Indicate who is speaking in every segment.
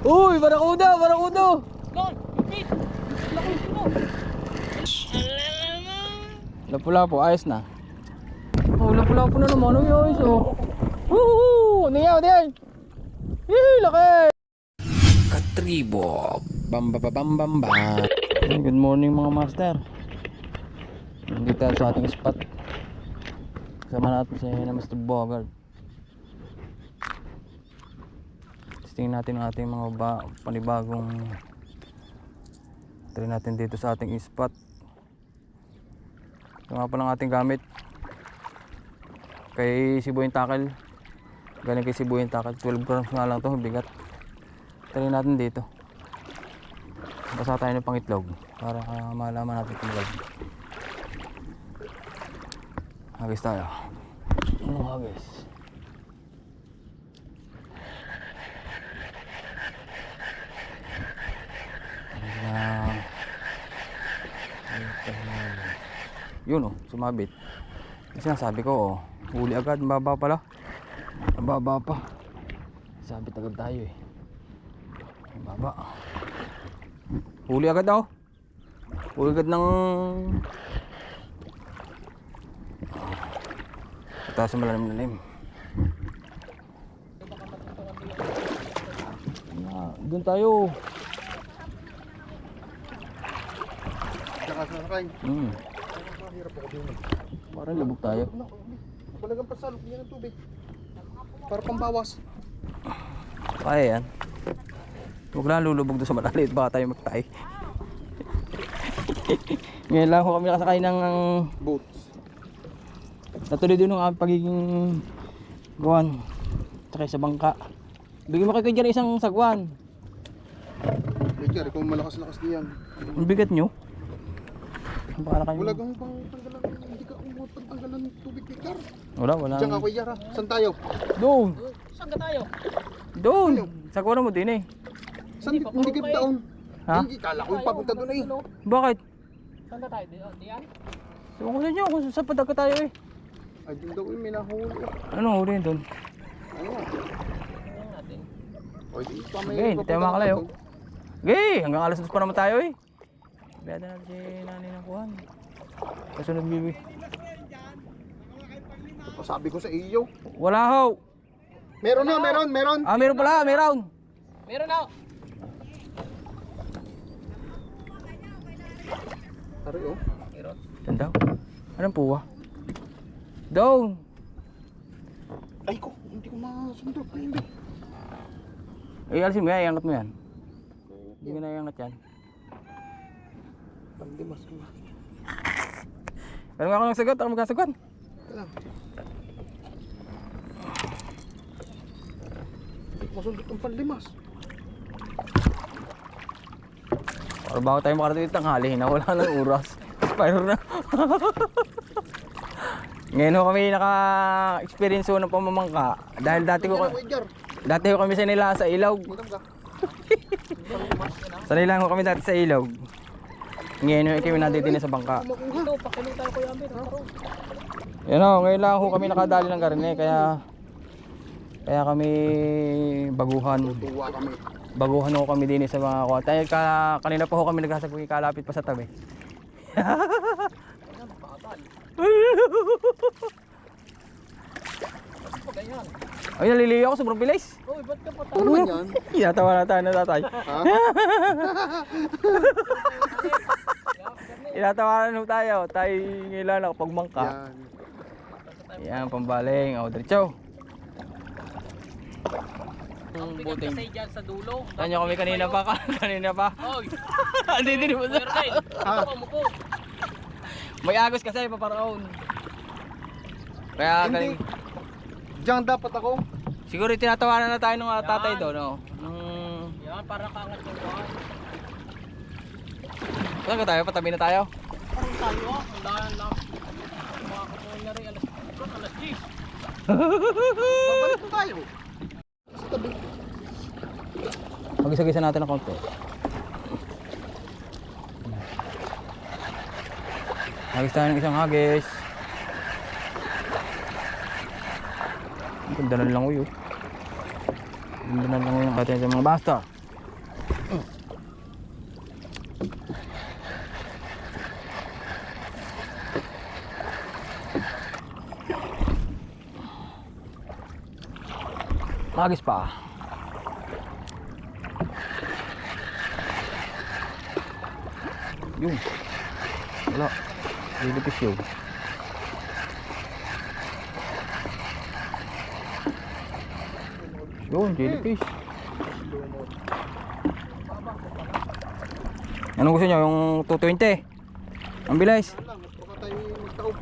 Speaker 1: Uy, barakuda, barakuda.
Speaker 2: Don, lupit. Lakas mo.
Speaker 1: Lapu-lapu, ayos na. Oh, lapu-lapu na naman. Uy, ayos oh. Woohoo! Ano yan, ano yan? Laki! Katribo. Bamba. Good morning mga master. Nandito tayo sa ating spot. Kasama natin si Mr. Bogart. Tingnan natin ang ating mga panibagong try natin dito sa ating spot. Ito nga palang ating gamit kay Sibuyan Tackle. Galing kay Sibuyan Tackle, 12 grams nga lang to, bigat. Try natin dito. Basa tayo ng pangitlog para malaman natin kung magal. Hagis tayo. Ano hagis? Yun oh, sumabit. Kasi nasabi ko oh, huli agad, mababa pala. Mababa pa. Sabit agad tayo eh. Mababa. Huli agad daw. Huli agad ng taas sa malalim-lalim. Doon tayo.
Speaker 3: Nakasakay. Hirap ako din.
Speaker 1: Parang lubog tayo.
Speaker 3: Balagang pasalok niya ng tubig. Para pambawas.
Speaker 1: Kaya yan. Huwag lang lulubog doon sa malalit, baka tayo magtay. Ngayon lang ko kami nakasakay ng
Speaker 3: Boats.
Speaker 1: natuloy din ng pagiging guwan. Tsaka sa bangka. Bigyan mo kayo dyan isang sagwan.
Speaker 3: Medyo, kung malakas-lakas diyan.
Speaker 1: Ang bigat nyo. Baka na kayo.
Speaker 3: Wala kang pang tanggalan. Hindi ka umot pang tanggalan ng tubig ni Car.
Speaker 1: Wala.
Speaker 3: Diyan ka, Kuya Yara. Saan tayo?
Speaker 1: Doon.
Speaker 2: Saan ka tayo?
Speaker 1: Doon. Sagwan mo din eh.
Speaker 3: Saan? Hindi ka taon.
Speaker 1: Ha?
Speaker 3: Hindi, kala ko yung papunta doon eh.
Speaker 1: Bakit?
Speaker 2: Saan ka tayo? Diyan?
Speaker 1: Sabi ko sa inyo kung saan padag ka tayo eh.
Speaker 3: Ay, doon daw yung minahuli.
Speaker 1: Anong huli yun doon?
Speaker 3: Ano?
Speaker 2: Tingnan natin.
Speaker 3: O, di pa may...
Speaker 1: Okay, hindi tayo makalayo. Okay, hanggang alas 2 pa naman tayo eh. Biyada natin si nanay ng kuhan. Kasunod bibi.
Speaker 3: Sabi ko sa iyo.
Speaker 1: Wala ho.
Speaker 3: Meron na, meron.
Speaker 1: Meron pala, meron.
Speaker 2: Meron na.
Speaker 3: Tari, oh.
Speaker 2: Meron.
Speaker 1: Saan daw? Anong puwa? Doon.
Speaker 3: Ay ko, hindi ko masundot. Hindi.
Speaker 1: Alisin mo yan, iangat mo yan. Hindi ko na iangat yan.
Speaker 3: Pandimas ko.
Speaker 1: Pero nga ako ng sagot, ako magkasagot.
Speaker 3: Lang. Hindi ko masundot ang pandimas.
Speaker 1: Para bago tayo makarating tanghali, nawala ng oras. Expire na. Ngayon ho kami naka-experience ng pamamangka. Dahil dati ho kami sanila sa ilog. Sanay lang ho kami dati sa ilog. Ngayon ho kami nandito na sa bangka.
Speaker 2: Ito, pakilutan ko yung
Speaker 1: Yan ho, ngayon lang ho kami nakadali ng karne. Kaya kami baguhan.
Speaker 3: Tuwa kami.
Speaker 1: Baguhan ho kami din sa mga kuha. Tayo kanina pa ho kami nagsasagwi kalapit pa sa tabi. Ay, naliliyo ako, sobrang bilis.
Speaker 2: Uy, ba't ka pa
Speaker 3: Ano naman yan?
Speaker 1: Inatawa na tayo na tatay.
Speaker 3: Ha?
Speaker 1: Inatawa na tayo. Tayo ngayon ako pagmangka.
Speaker 3: Yan.
Speaker 1: Yan, pambaling. O, diretso.
Speaker 2: Ang bigat kasi dyan sa dulo.
Speaker 1: Saan nyo kami kanina pa? Kanina pa?
Speaker 2: Oy,
Speaker 1: Hindi din mo.
Speaker 2: Merday. Ito ka mo po.
Speaker 1: May agos kasi, paparaon. Kaya
Speaker 3: Hindi.
Speaker 1: galing.
Speaker 3: Diyan dapat ako.
Speaker 1: Siguro tinatawanan na tayo ng tatay doon, no?
Speaker 2: Yan, para kaangat yung buhay.
Speaker 1: Saan ka tayo? Patabi na tayo?
Speaker 2: Parang tayo ah. Ang dahan lang. Mga kapuhin na rin. Alas 10.
Speaker 3: Babalik na tayo. Sa tabi.
Speaker 1: Mag-isa-gisa natin ng konti. Hagis tayo ng isang hagis. Ang ganda na lang uyo. Ganda na lang uyo natin sa mga basta. Magis pa. Yun. Wala. Lilipis yun. Yun, jellyfish. Anong gusto nyo? Yung 220? Ang bilis.
Speaker 3: Wala lang, baka tayo magtaob.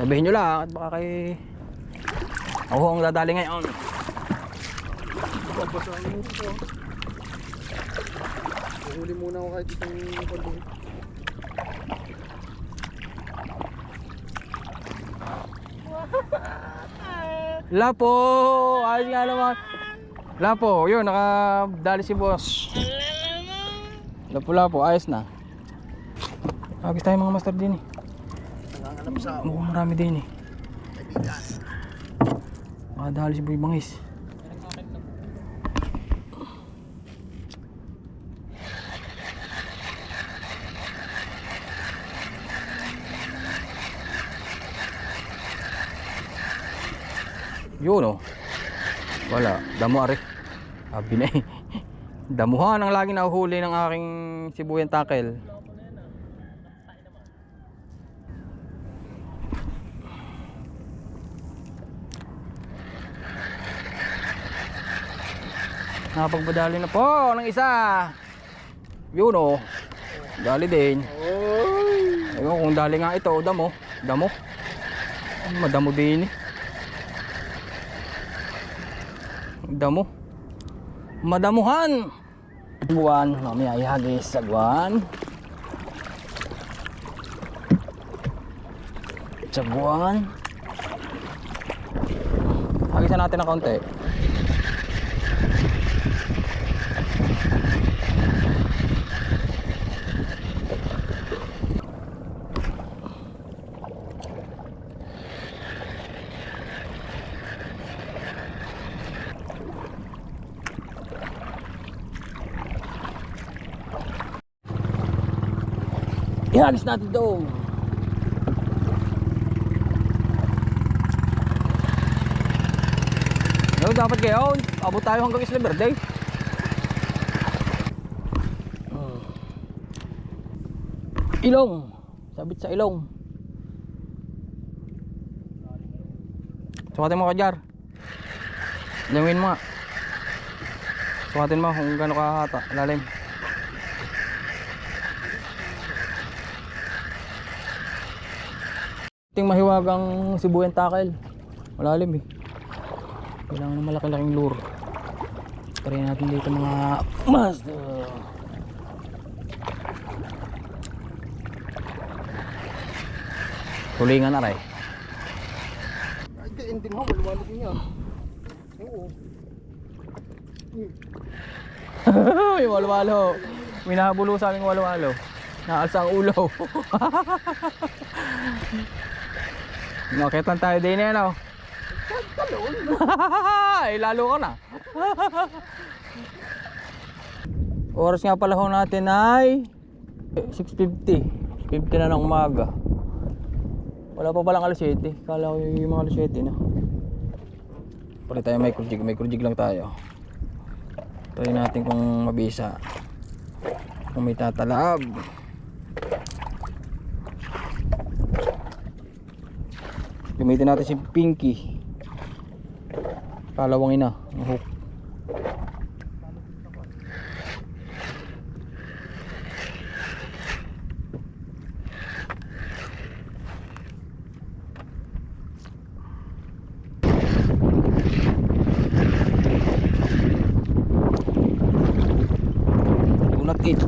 Speaker 1: Sabihin nyo lang at baka kay ako ang dadali ngayon.
Speaker 3: Babasa ang muro ko. Huli muna ako kahit itong pagbuhin.
Speaker 1: Lapo! Ayos nga naman. Lapo, yun, nakadali si boss. Lapo, ayos na. Agis tayo mga master din eh.
Speaker 3: Nangangalap sa
Speaker 1: Mukhang marami din eh.
Speaker 3: kaibigan.
Speaker 1: Makadali si Boy Bangis. Yun oh. Wala, damo ari. Abi na eh. Damuhan ang lagi nahuhuli ng aking sibuyang takel. Napagbadali na po ng isa. Yun oh. Dali din. Ayun kung dali nga ito, damo. Damo. Madamo din eh. Damo. Madamuhan. Buwan, mamaya ihagis sa buwan. Sa buwan. Hagisan natin ng konti. Ihagis natin doon. No, dapat ngayon abot tayo hanggang Isla Verde. Ilong. Sabit sa ilong. Sukatin mo Kajar. Lawin mo nga. Sukatin mo kung gaano ka lalim. Ting mahiwagang sibuyang takel. Malalim eh. Kailangan ng malaki-laking lure. Try natin dito mga master. Tulingan na rin.
Speaker 3: Ay, di, ending mo, maluwalog yun yan. Oo.
Speaker 1: May walwalo. Minabulo sa aming walwalo. Naalsa ang ulo. Nakitan tayo din yan oh. Ay lalo ka na. Oras nga pala ho natin ay 6:50. 50 na ng umaga. Wala pa palang alas 7. Kala ko yung mga alas 7 na. Pali tayo micro-jig lang tayo. Try natin kung mabisa. Kung may tatalab. Gamitin natin si Pinky. Kalawangin na ang hook. Unat it.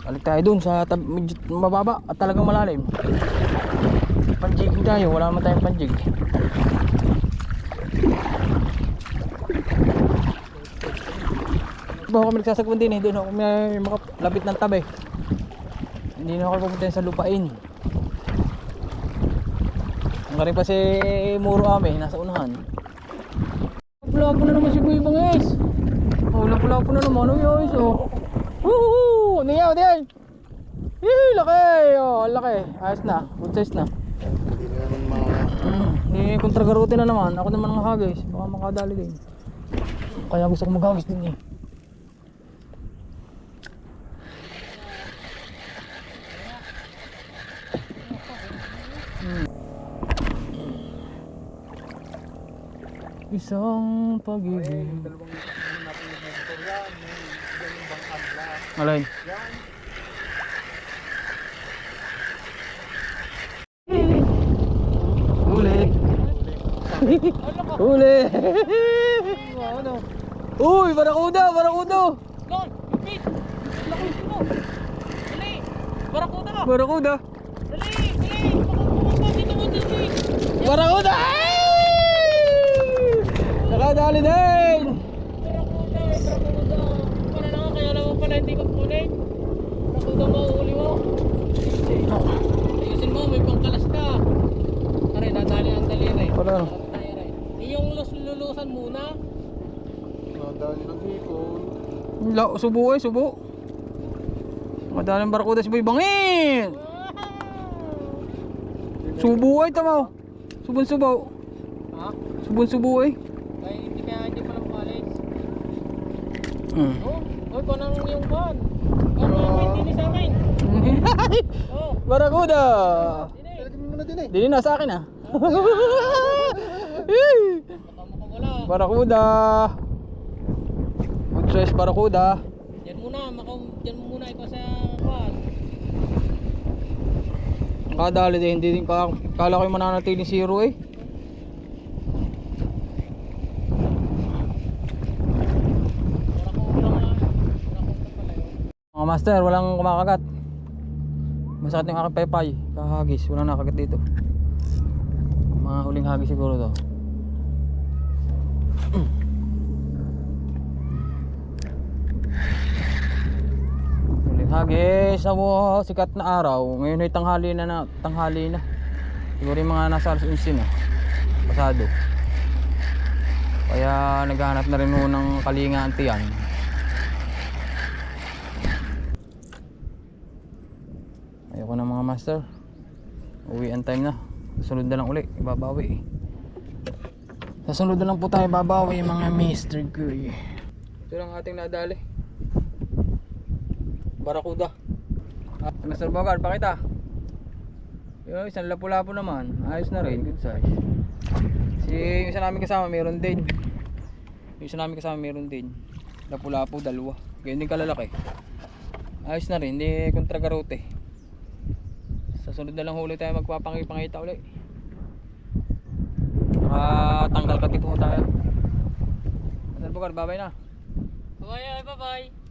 Speaker 1: Balik tayo dun sa medyo mababa at talagang malalim. Panjigin tayo, wala naman tayong panjig. Baka kami nagsasagwan din eh, doon ako may makalapit ng tabi. Hindi na ako pupunta sa lupain. Ang pa si Muro Ame, nasa unahan. Pula-pula na naman si Boy Bangis. Oh, pula-pula na naman. Oh, guys, oh. Woohoo! Niyaw, diyan. Laki! Oh, laki. Ayos na. Good size na.
Speaker 3: Hindi na naman mga...
Speaker 1: Kontragarote na naman. Ako naman ang hagis. Baka makadali din. Kaya gusto ko maghagis din eh. Isang pag-ibig. Alay. Ulit. Ulit. Uy, barakuda, barakuda.
Speaker 2: Lon, Pit! Laki mo! Dali! Barakuda!
Speaker 1: Barakuda.
Speaker 2: Dali! Dali! Baka dito mo dali!
Speaker 1: Barakuda. Nakadali din.
Speaker 2: Barakuda! Barakuda! Para lang kaya naman pala hindi ko kunin. Barakuda mo, uli mo. Ayusin mo, may pangkalas ka. Pare, dadali ang daliri.
Speaker 1: Wala.
Speaker 2: Yung lulusan muna.
Speaker 3: Nadali ng hipon.
Speaker 1: Subo eh, subo. Madalang barakuda si Boy Bangin. Subo eh, tamaw. Subon subaw.
Speaker 2: Ha?
Speaker 1: Subon subo eh.
Speaker 2: Kaya hindi pa lang college.
Speaker 1: Hmm.
Speaker 2: Oh, oy, panang yung pan. Oh, may dinis sa amin. Oh,
Speaker 1: Barakuda.
Speaker 2: dinis.
Speaker 3: Talagyan mo muna din eh.
Speaker 1: Dili na sa akin ah.
Speaker 2: Baka makawala.
Speaker 1: Barakuda. Good size barakuda.
Speaker 2: Diyan muna, diyan mo muna ikaw sa pan.
Speaker 1: Kadali din, hindi din kala ko yung mananatiling zero eh. Mga master, walang kumakagat. Masakit yung aking paypay, kahagis, walang nakagat dito. Mga huling hagis siguro to. Huling hagis sa sikat na araw. Ngayon ay tanghali na. Siguro yung mga nasa alas 11 na. Pasado. Kaya naghahanap na rin ho ng kalinga antiyan. Ayoko na mga master. Uwian time na. Susunod na lang uli, ibabawi. Sasunod na lang po tayo babawi mga Mr. Guy. Ito lang ating nadali. Barakuda. Mr. Bogart, pakita. Yung isang lapu-lapu naman. Ayos na rin, good size. Yung isa namin kasama meron din. Lapu-lapu, dalawa. Ganyan din kalalaki. Ayos na rin, hindi kontragarote. Sa sunod na lang huli tayo magpapangipangita ulit. Tanggal ka dito tayo. Mr. Bogart, babay na.
Speaker 2: Bye-bye.